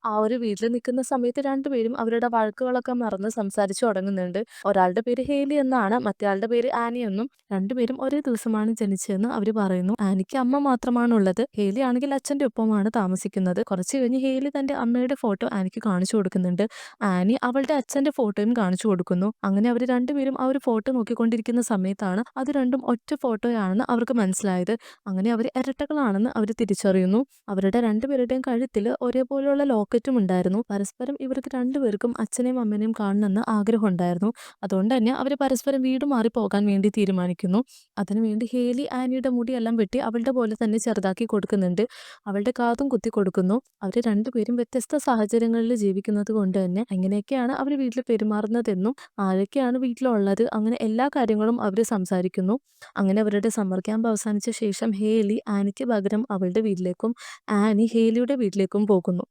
ആ ഒരു വീട്ടിൽ നിൽക്കുന്ന സമയത്ത് രണ്ടുപേരും അവരുടെ വഴക്കുകളൊക്കെ മറന്ന് സംസാരിച്ചു തുടങ്ങുന്നുണ്ട്. ഒരാളുടെ പേര് ഹേലി എന്നാണ്, മറ്റേയാളുടെ പേര് ആനി എന്നും. രണ്ടുപേരും ഒരേ ദിവസമാണ് ജനിച്ചതെന്ന് അവർ പറയുന്നു. ആനിക്ക് അമ്മ മാത്രമാണുള്ളത്. ഹേലി ആണെങ്കിൽ അച്ഛന്റെ ഒപ്പമാണ് താമസിക്കുന്നത്. കുറച്ച് കഴിഞ്ഞ് ഹേലി തന്റെ അമ്മയുടെ ഫോട്ടോ ആനിക്ക് കാണിച്ചു കൊടുക്കുന്നുണ്ട്. ആനി അവളുടെ അച്ഛന്റെ ഫോട്ടോയും കാണിച്ചു കൊടുക്കുന്നു. അങ്ങനെ അവർ രണ്ടുപേരും ആ ഒരു ഫോട്ടോ നോക്കിക്കൊണ്ടിരിക്കുന്ന സമയത്താണ് അത് രണ്ടും ഒറ്റ ഫോട്ടോയാണെന്ന് അവർക്ക് മനസ്സിലായത്. അങ്ങനെ അവർ ഇരട്ടകളാണെന്ന് അവർ തിരിച്ചറിയുന്നു. അവരുടെ രണ്ടുപേരുടെയും കഴുത്തിൽ ഒരേപോലെയുള്ള ലോക്കറ്റും ഉണ്ടായിരുന്നു. പരസ്പരം ഇവർക്ക് രണ്ടുപേർക്കും അച്ഛനെയും അമ്മേനെയും കാണണമെന്ന് ആഗ്രഹമുണ്ടായിരുന്നു. അതുകൊണ്ട് തന്നെ അവർ പരസ്പരം വീട് മാറി പോകാൻ വേണ്ടി തീരുമാനിക്കുന്നു. അതിനുവേണ്ടി ഹേലി ആനിയുടെ മുടിയെല്ലാം വെട്ടി അവളുടെ പോലെ തന്നെ ചെറുതാക്കി കൊടുക്കുന്നുണ്ട്. അവളുടെ കാതും കുത്തി കൊടുക്കുന്നു. അവർ രണ്ടുപേരും വ്യത്യസ്ത സാഹചര്യങ്ങളിൽ ജീവിക്കുന്നത് കൊണ്ട് തന്നെ എങ്ങനെയൊക്കെയാണ് അവർ വീട്ടിൽ പെരുമാറുന്നതെന്നും ആരൊക്കെയാണ് വീട്ടിലുള്ളത് അങ്ങനെ എല്ലാ കാര്യങ്ങളും അവർ സംസാരിക്കുന്നു. അങ്ങനെ അവരുടെ സമ്മർ ക്യാമ്പ് അവസാനിച്ച ശേഷം ഹേലി ആനിക്ക് പകരം അവളുടെ വീട്ടിലേക്കും ആനി ഹേലിയുടെ വീട്ടിലേക്കും പോകുന്നു.